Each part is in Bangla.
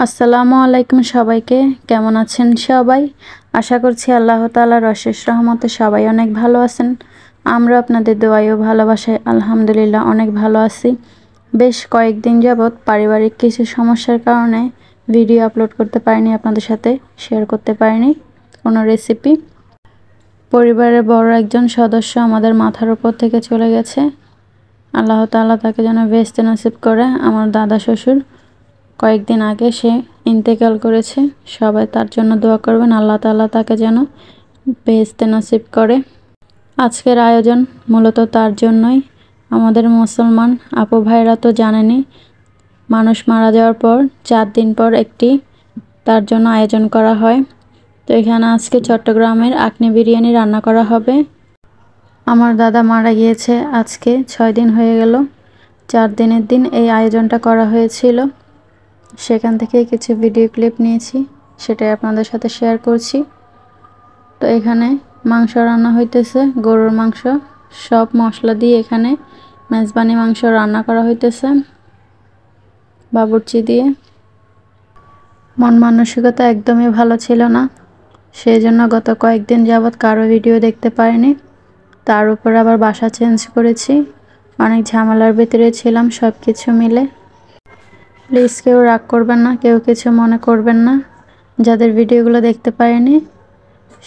আসসালামু আলাইকুম সবাইকে। কেমন আছেন সবাই? আশা করছি আল্লাহ তাআলার অশেষ রহমতে সবাই অনেক ভালো আছেন। আমরা আপনাদের দোয়ায় ও ভালোবাসায় আলহামদুলিল্লাহ অনেক ভালো আছি। বেশ কয়েকদিন যাবৎ পারিবারিক কিছু সমস্যার কারণে ভিডিও আপলোড করতে পারিনি, আপনাদের সাথে শেয়ার করতে পারিনি কোনো রেসিপি। পরিবারের বড় একজন সদস্য আমাদের মাথার উপর থেকে চলে গেছে। আল্লাহ তাআলা তাকে যেন বেহেশতে নসিব করে। আমার দাদা শ্বশুর কয়েকদিন আগে সে ইন্তেকাল করেছে। সবাই তার জন্য দোয়া করবেন, আল্লাহ তাআলা তাকে যেন বেহেশতে নসিব করে। আজকের আয়োজন মূলত তার জন্যই। আমাদের মুসলমান আপু ভাইরা তো জানেনই, মানুষ মারা যাওয়ার পর 4 দিন পর একটি তার জন্য আয়োজন করা হয়। তো এখানে আজকে চট্টগ্রামের আখনি বিরিয়ানি রান্না করা হবে। আমার দাদা মারা গিয়েছে আজকে 6 দিন হয়ে গেল। 4 দিনের দিন এই আয়োজনটা করা হয়েছিল। সেখান থেকে কিছু ভিডিও ক্লিপ নিয়েছি, সেটাই আপনাদের সাথে শেয়ার করছি। তো এখানে মাংস রান্না হইতেছে, গরুর মাংস। সব মশলা দিয়ে এখানে মেজবানি মাংস রান্না করা হইতেছে বাবুর্চি দিয়ে। মন মানসিকতা একদমই ভালো ছিল না, সেই জন্য গত কয়েকদিন যাবৎ কারো ভিডিও দেখতে পারিনি। তার উপর আবার বাসা চেঞ্জ করেছি, অনেক ঝামেলার ভিতরে ছিলাম সব কিছু মিলে। প্লিজ কেউ রাগ করবেন না, কেউ কিছু মনে করবেন না। যাদের ভিডিওগুলো দেখতে পারিনি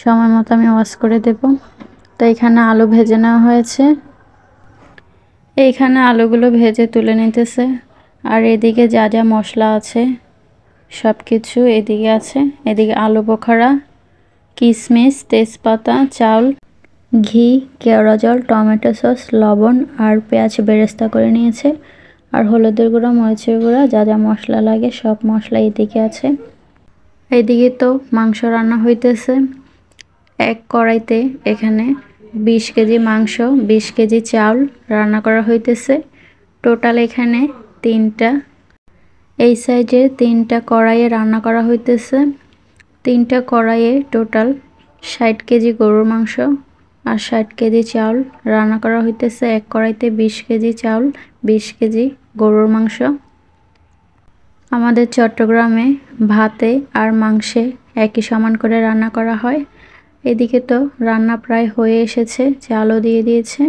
সময় মতো আমি ওয়াচ করে দেব। তো এখানে আলু ভেজে নেওয়া হয়েছে, এইখানে আলুগুলো ভেজে তুলে নিতেছে। আর এদিকে যা যা মশলা আছে সব কিছু এদিকে আছে। এদিকে আলু বোখারা, কিশমিশ, তেজপাতা, চাউল, ঘি, কেওড়া জল, টমেটো সস, লবণ আর পেঁয়াজ বেরেস্তা করে নিয়েছে। আর হলুদের গুঁড়া, মরিচের গুঁড়া, যা যা মশলা লাগে সব মশলা এদিকে আছে। এইদিকে তো মাংস রান্না হইতেছে। এক কড়াইতে এখানে 20 কেজি মাংস, 20 কেজি চাউল রান্না করা হইতেছে। টোটাল এখানে 3টা, এই সাইজে 3টা কড়াইয়ে রান্না করা হইতেছে। 3টা কড়াইয়ে টোটাল 60 কেজি গরুর মাংস আর 60 কেজি চাউল রান্না করা হইতেছে। এক কড়াইতে 20 কেজি চাউল, 20 কেজি গরুর মাংস। আমাদের চট্টগ্রামে ভাতে আর মাংসে একই সমান করে রান্না করা হয়। এদিকে তো রান্না প্রায় হয়ে এসেছে, চালও দিয়ে দিয়েছে।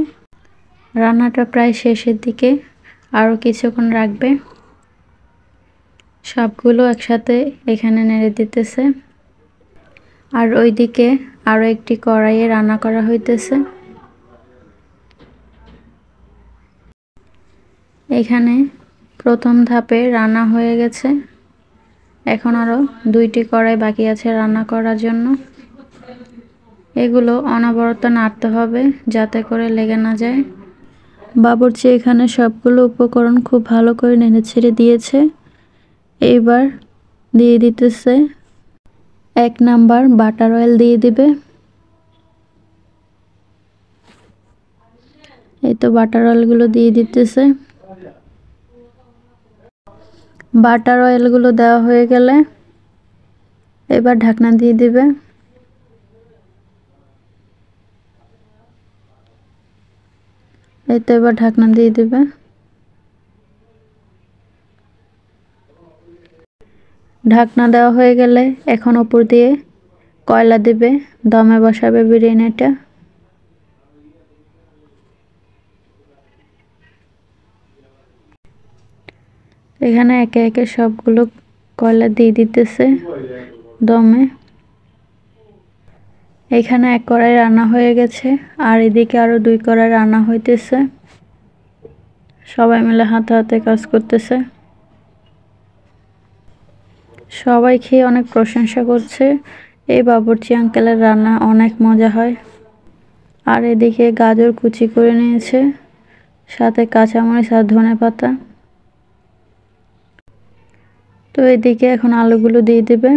রান্নাটা প্রায় শেষের দিকে, আরও কিছুক্ষণ রাখবে। সবগুলো একসাথে এখানে নেড়ে দিতেছে। আর ওইদিকে আরও একটি কড়াইয়ে রান্না করা হইতেছে। এখানে প্রথম ধাপে রান্না হয়ে গেছে, এখন আরও 2টি কড়াই বাকি আছে রান্না করার জন্য। এগুলো অনবরত নাড়তে হবে যাতে করে লেগে না যায়। বাবুর্চি এখানে সবগুলো উপকরণ খুব ভালো করে নেড়ে ছেড়ে দিয়েছে। এইবার দিয়ে দিতেছে 1 নাম্বার বাটার অয়েল দিয়ে দিবে। এই তো বাটার অয়েলগুলো দিয়ে দিতেছে। বাটার অয়েলগুলো দেওয়া হয়ে গেলে এবার ঢাকনা দিয়ে দিবে। এই তো এবার ঢাকনা দিয়ে দিবে। ঢাকনা দেওয়া হয়ে গেলে এখন উপর দিয়ে কয়লা দিবে, দমে বসাবে বিরিয়ানিটা। এখানে একে একে সবগুলো কয়লা দিয়ে দিতেছে দমে। এখানে 1 কড়াই রান্না হয়ে গেছে আর এদিকে আরও 2 কড়াই রান্না হইতেছে। সবাই মিলে হাতে হাতে কাজ করতেছে। সবাই খেয়ে অনেক প্রশংসা করছে। এই বাবুর্চি আঙ্কেলের রান্না অনেক মজা হয়। আর এদিকে গাজর কুচি করে নিয়েছে, সাথে কাঁচামরিচ আর ধনেপাতা। তো এদিকে এখন আলুগুলো দিয়ে দিবে।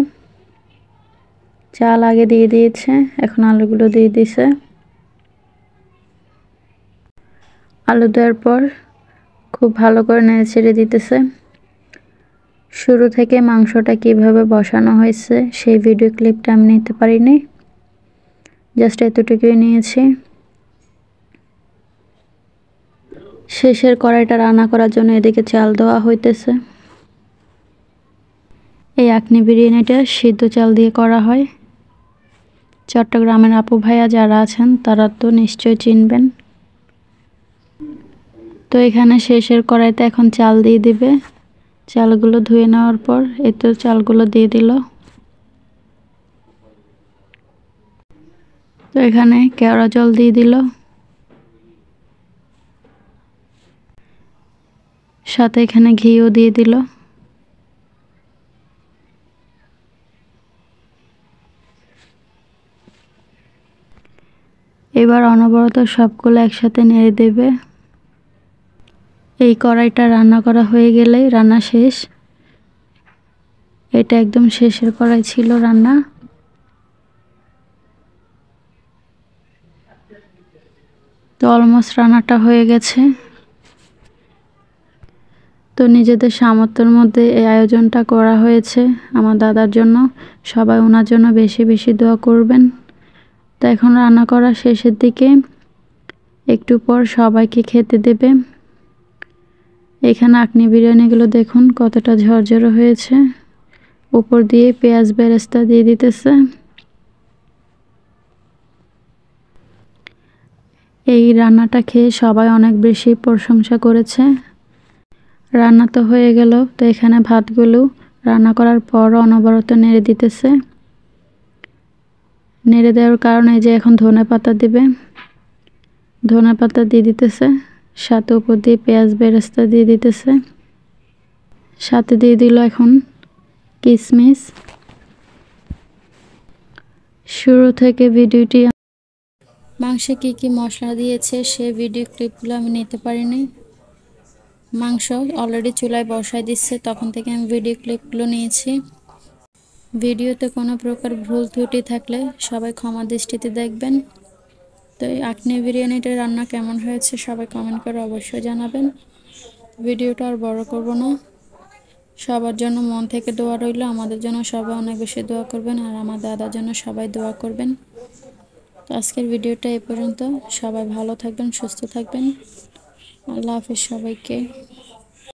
চাল আগে দিয়ে দিয়েছে, এখন আলুগুলো দিয়ে দিছে। আলু দেওয়ার পর খুব ভালো করে নেড়ে ছেড়ে দিতেছে। শুরু থেকে মাংসটা কিভাবে বসানো হয়েছে সেই ভিডিও ক্লিপটা আমি নিতে পারিনি, জাস্ট এতটুকুই নিয়েছি। শেষের কড়াইটা রান্না করার জন্য এদিকে চাল দেওয়া হইতেছে। এই আখনি বিরিয়ানিটা সিদ্ধ চাল দিয়ে করা হয়। চট্টগ্রামের আপু ভাইয়া যারা আছেন তারা তো নিশ্চয়ই চিনবেন। তো এখানে শেষের কড়াইতে এখন চাল দিয়ে দিবে। চালগুলো ধুয়ে নেওয়ার পর এই তো চালগুলো দিয়ে দিল। তো এখানে কেওড়া জল দিয়ে দিল, সাথে এখানে ঘিও দিয়ে দিল। এবার অনবরত সবগুলো একসাথে নেড়ে দেবে। এই কড়াইটা রান্না করা হয়ে গেলেই রান্না শেষ। এটা একদম শেষের কড়াই ছিল রান্না। তো অলমোস্ট রান্নাটা হয়ে গেছে। তো নিজেদের সামর্থ্যের মধ্যে এই আয়োজনটা করা হয়েছে আমার দাদার জন্য। সবাই ওনার জন্য বেশি বেশি দোয়া করবেন। তো এখন রান্না করা শেষের দিকে, একটু পর সবাইকে খেতে দেবে। এখানে আখনি বিরিয়ানিগুলো দেখুন কতটা ঝরঝরে হয়েছে। উপর দিয়ে পেঁয়াজ বেরেস্তা দিয়ে দিতেছে। এই রান্নাটা খেয়ে সবাই অনেক বেশি প্রশংসা করেছে। রান্না তো হয়ে গেল। তো এখানে ভাতগুলো রান্না করার পর অনবরত নেড়ে দিতেছে। নেড়ে দেওয়ার কারণে যে এখন ধনেপাতা দিবে, ধনেপাতা দিয়ে দিতেছে। সাথে উপর দিয়ে পেঁয়াজ বেরেস্তা দিয়ে দিতেছে। সাথে দিয়ে দিল এখন কিশমিশ। শুরু থেকে ভিডিওটি মাংসে কি কি মশলা দিয়েছে সে ভিডিও ক্লিপগুলো আমি নিতে পারিনি। মাংস অলরেডি চুলায় বসায় দিচ্ছে, তখন থেকে আমি ভিডিও ক্লিপগুলো নিয়েছি। ভিডিওতে কোনো প্রকার ভুল ত্রুটি থাকলে সবাই ক্ষমা দৃষ্টিতে দেখবেন। তো এই আখনি বিরিয়ানিটা রান্না কেমন হয়েছে সবাই কমেন্ট করে অবশ্যই জানাবেন। ভিডিওটা আর বড় করব না। সবার জন্য মন থেকে দোয়া রইল। আমাদের জন্য সবাই অনেক বেশি দোয়া করবেন, আর আমার দাদার জন্য সবাই দোয়া করবেন। তো আজকের ভিডিওটা এই পর্যন্ত। সবাই ভালো থাকবেন, সুস্থ থাকবেন। আল্লাহ হাফেজ সবাইকে।